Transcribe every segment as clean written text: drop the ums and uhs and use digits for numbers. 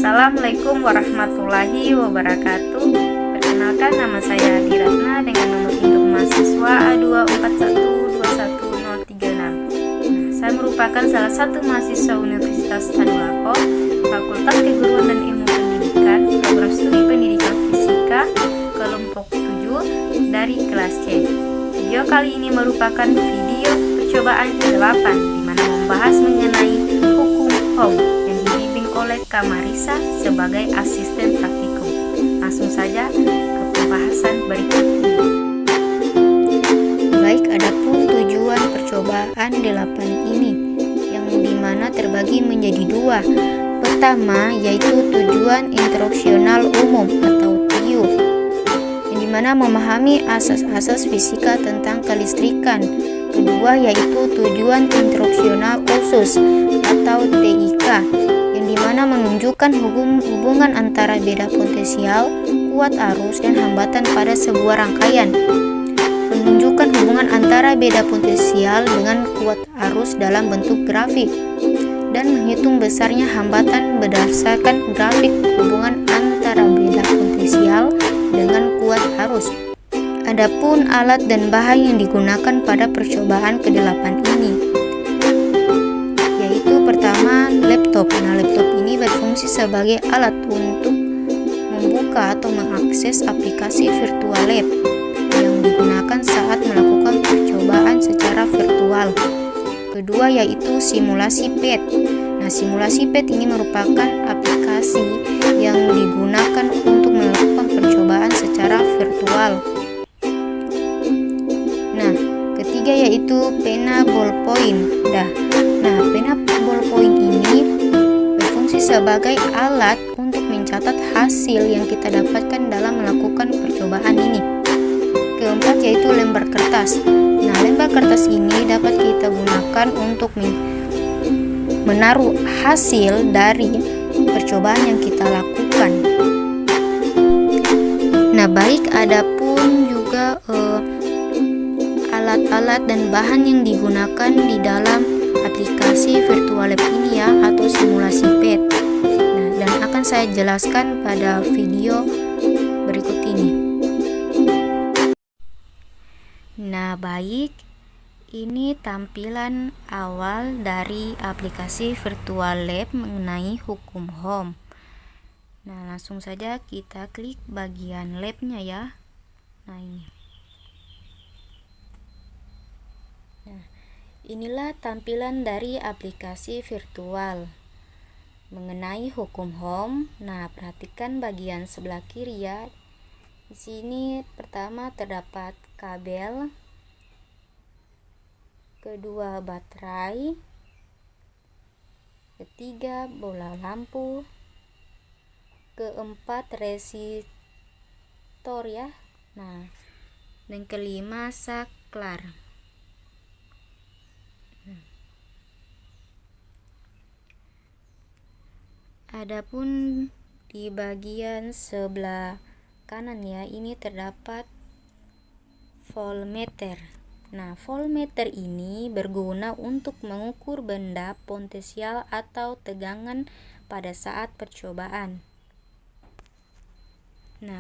Assalamualaikum warahmatullahi wabarakatuh. Perkenalkan, nama saya Adi Ratna dengan nomor induk mahasiswa A2412136. Saya merupakan salah satu mahasiswa Universitas Tadulako, Fakultas Keguruan dan Ilmu Pendidikan, program studi pendidikan fisika, kelompok 7 dari kelas C. Video kali ini merupakan video percobaan ke-8 di mana membahas mengenai hukum HOM yang dibimbing oleh Kak Marisa sebagai asisten praktikum. Langsung saja ke pembahasan berikut ini. Baik, adapun tujuan percobaan 8 ini yang dimana terbagi menjadi dua. Pertama yaitu tujuan instruksional umum atau TIU, yang dimana memahami asas-asas fisika tentang kelistrikan. Kedua yaitu tujuan instruksional khusus atau TIK, yang dimana menunjukkan hubungan antara beda potensial, kuat arus, dan hambatan pada sebuah rangkaian. Menunjukkan hubungan antara beda potensial dengan kuat arus dalam bentuk grafik, dan menghitung besarnya hambatan berdasarkan grafik hubungan antara beda potensial dengan kuat arus. Adapun alat dan bahan yang digunakan pada percobaan ke-8 ini yaitu pertama laptop. Laptop ini berfungsi sebagai alat untuk membuka atau mengakses aplikasi virtual lab yang digunakan saat melakukan percobaan secara virtual. Kedua yaitu simulasi PET. Simulasi PET ini merupakan aplikasi yang digunakan untuk melakukan percobaan secara virtual. Ketiga yaitu pena ballpoint. Pena ballpoint ini berfungsi sebagai alat untuk mencatat hasil yang kita dapatkan dalam melakukan percobaan ini. Keempat yaitu lembar kertas. Lembar kertas ini dapat kita gunakan untuk menaruh hasil dari percobaan yang kita lakukan. Baik, adapun juga alat-alat dan bahan yang digunakan di dalam aplikasi virtual lab ini atau simulasi PET. Dan akan saya jelaskan pada video berikut ini. Baik, ini tampilan awal dari aplikasi virtual lab mengenai hukum HOM. Langsung saja kita klik bagian labnya ya. Ini. Inilah tampilan dari aplikasi virtual mengenai hukum HOM. Perhatikan bagian sebelah kiri ya. Di sini pertama terdapat kabel, kedua baterai, ketiga bola lampu, keempat resistor ya. Dan kelima saklar. Adapun di bagian sebelah kanan ya, ini terdapat voltmeter. Voltmeter ini berguna untuk mengukur benda potensial atau tegangan pada saat percobaan.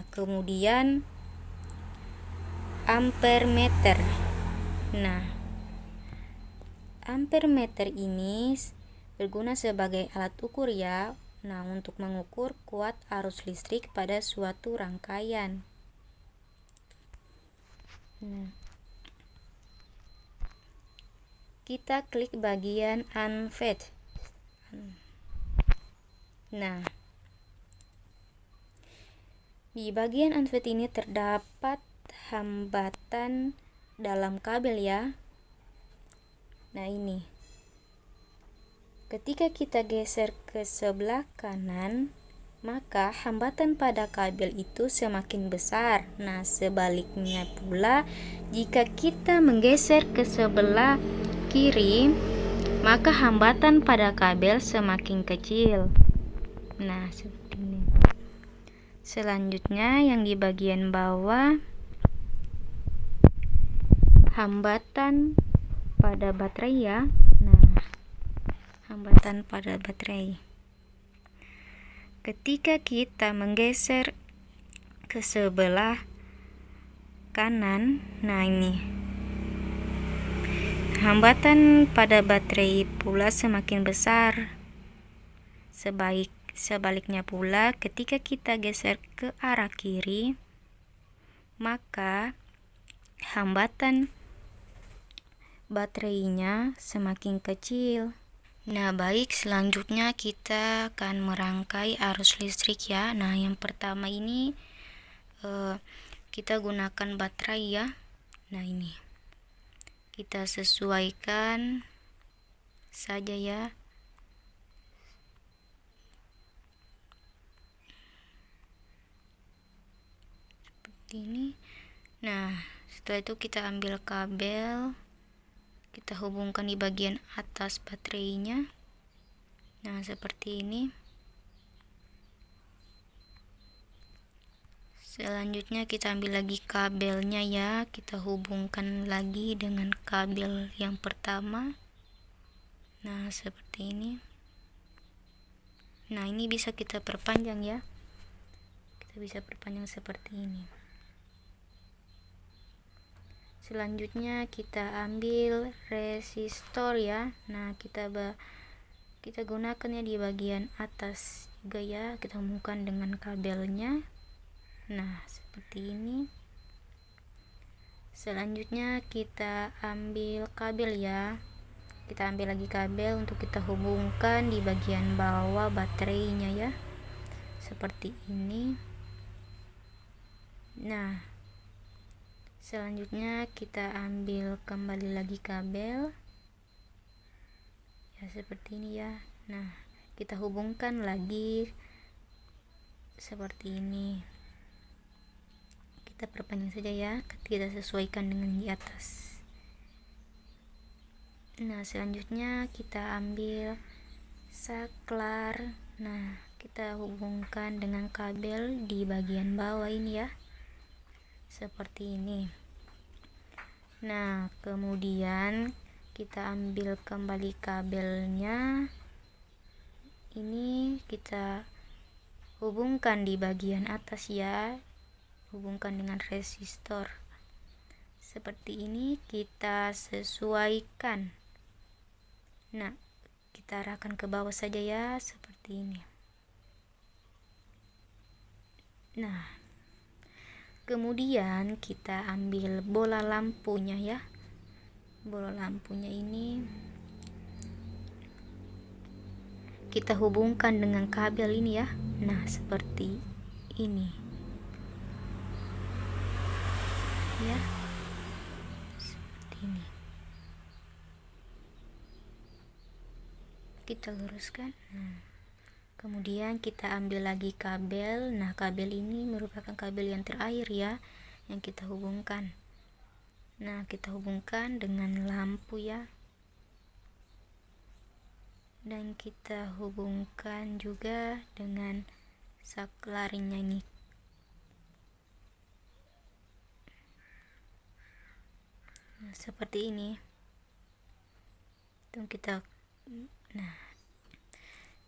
Kemudian ampermeter. Ampermeter ini berguna sebagai alat ukur ya. Untuk mengukur kuat arus listrik pada suatu rangkaian. Kita klik bagian unvet. Di bagian unvet ini terdapat hambatan dalam kabel ya. Ini. Ketika kita geser ke sebelah kanan, maka hambatan pada kabel itu semakin besar. Sebaliknya pula, jika kita menggeser ke sebelah kiri, maka hambatan pada kabel semakin kecil. Seperti ini. Selanjutnya yang di bagian bawah, hambatan pada baterai ya. Hambatan pada baterai. ketika kita menggeser ke sebelah kanan, nah ini hambatan pada baterai pula semakin besar. Sebaliknya pula, ketika kita geser ke arah kiri, maka hambatan baterainya semakin kecil. Nah, baik, selanjutnya kita akan merangkai arus listrik ya. Nah, yang pertama ini kita gunakan baterai ya. Nah, ini kita sesuaikan saja ya. Seperti ini. Nah, setelah itu kita ambil kabel, kita hubungkan di bagian atas baterainya. Nah, seperti ini. Selanjutnya kita ambil lagi kabelnya ya, kita hubungkan lagi dengan kabel yang pertama. Nah, seperti ini. Nah, ini bisa kita perpanjang ya. Kita bisa perpanjang seperti ini. Selanjutnya kita ambil resistor ya. Nah, kita gunakannya di bagian atas juga ya. Kita hubungkan dengan kabelnya. Nah, seperti ini. Selanjutnya kita ambil kabel ya. Kita ambil lagi kabel untuk kita hubungkan di bagian bawah baterainya ya. Seperti ini. Nah, selanjutnya kita ambil kembali lagi kabel. Ya, seperti ini ya. Nah, kita hubungkan lagi seperti ini. Kita perpanjang saja ya, kita sesuaikan dengan di atas. Nah, selanjutnya kita ambil saklar. Nah, kita hubungkan dengan kabel di bagian bawah ini ya, seperti ini. Nah, kemudian kita ambil kembali kabelnya. Ini kita hubungkan di bagian atas ya, hubungkan dengan resistor. Seperti ini, kita sesuaikan. Nah, kita arahkan ke bawah saja ya, seperti ini. Nah, kemudian kita ambil bola lampunya ya. Bola lampunya ini kita hubungkan dengan kabel ini ya. Nah, seperti ini. Ya, seperti ini. Kita luruskan. Nah, kemudian kita ambil lagi kabel. Nah, kabel ini merupakan kabel yang terakhir ya, yang kita hubungkan. Nah, kita hubungkan dengan lampu ya, dan kita hubungkan juga dengan saklarnya ini. Nah, seperti ini. Itu kita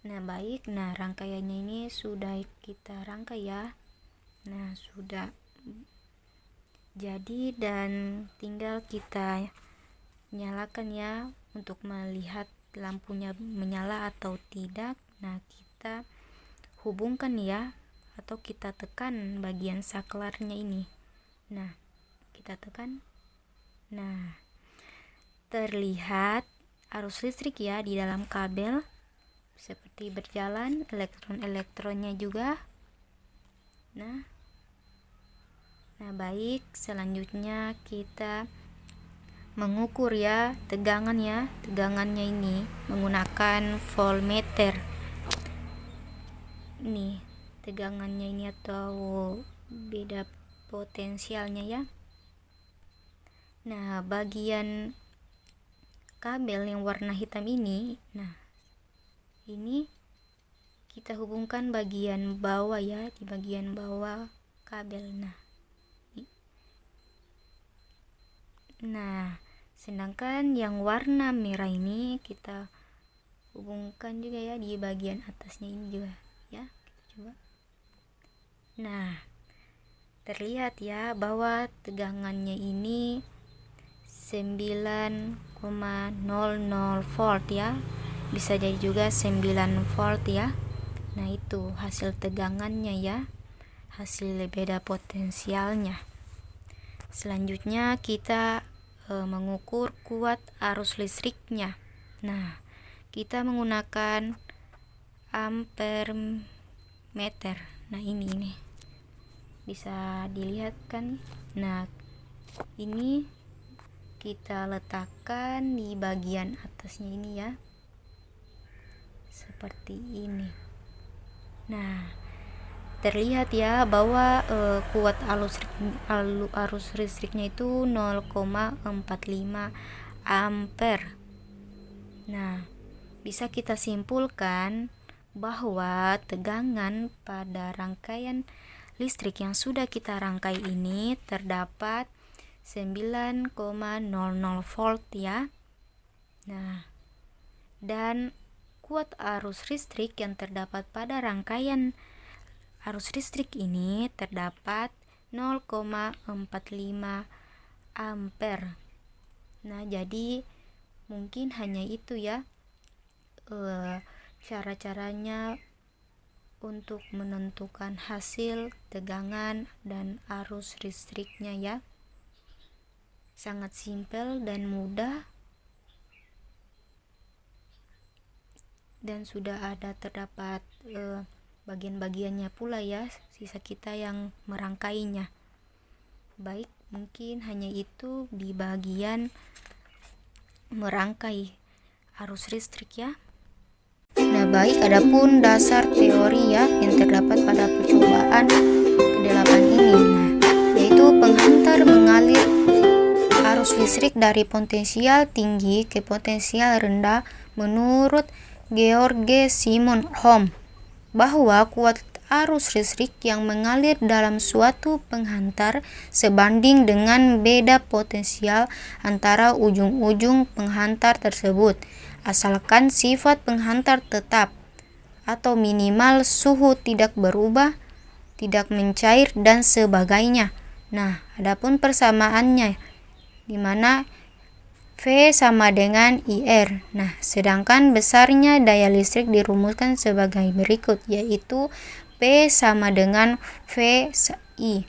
nah baik. Nah, rangkaiannya ini sudah kita rangkai ya. Nah, sudah jadi dan tinggal kita nyalakan ya untuk melihat lampunya menyala atau tidak. Nah, kita hubungkan ya, atau kita tekan bagian saklarnya ini. Nah, kita tekan. Nah, terlihat arus listrik ya di dalam kabel, seperti berjalan elektron-elektronnya juga. Nah, baik, selanjutnya kita mengukur ya tegangannya ini menggunakan voltmeter. Ini tegangannya ini atau beda potensialnya ya. Nah, bagian kabel yang warna hitam ini, nah ini kita hubungkan bagian bawah ya, di bagian bawah kabel. Nah, sedangkan yang warna merah ini kita hubungkan juga ya di bagian atasnya ini juga ya. Kita Coba. Nah, terlihat ya bahwa tegangannya ini 9,00 volt ya. Bisa jadi juga 9 volt ya. Nah, itu hasil tegangannya ya. Hasil beda potensialnya. Selanjutnya kita mengukur kuat arus listriknya. Nah, kita menggunakan ampere meter. Nah, ini bisa dilihat kan. Nah, ini kita letakkan di bagian atasnya ini ya, seperti ini. Nah, terlihat ya bahwa kuat arus listriknya itu 0,45 ampere. Nah, bisa kita simpulkan bahwa tegangan pada rangkaian listrik yang sudah kita rangkai ini terdapat 9,00 volt ya. Nah, dan kuat arus listrik yang terdapat pada rangkaian arus listrik ini terdapat 0,45 ampere. Nah, jadi mungkin hanya itu ya cara-caranya untuk menentukan hasil tegangan dan arus listriknya ya. Sangat simpel dan mudah, dan sudah ada terdapat bagian-bagiannya pula ya, sisa kita yang merangkainya. Baik, mungkin hanya itu di bagian merangkai arus listrik ya. Nah, baik, adapun dasar teori ya yang terdapat pada percobaan ke-8 ini, yaitu penghantar mengalir arus listrik dari potensial tinggi ke potensial rendah menurut Georg Simon Ohm, bahwa kuat arus listrik yang mengalir dalam suatu penghantar sebanding dengan beda potensial antara ujung-ujung penghantar tersebut, asalkan sifat penghantar tetap atau minimal suhu tidak berubah, tidak mencair dan sebagainya. Nah, adapun persamaannya di mana V sama dengan IR. Nah, sedangkan besarnya daya listrik dirumuskan sebagai berikut, yaitu P sama dengan VI.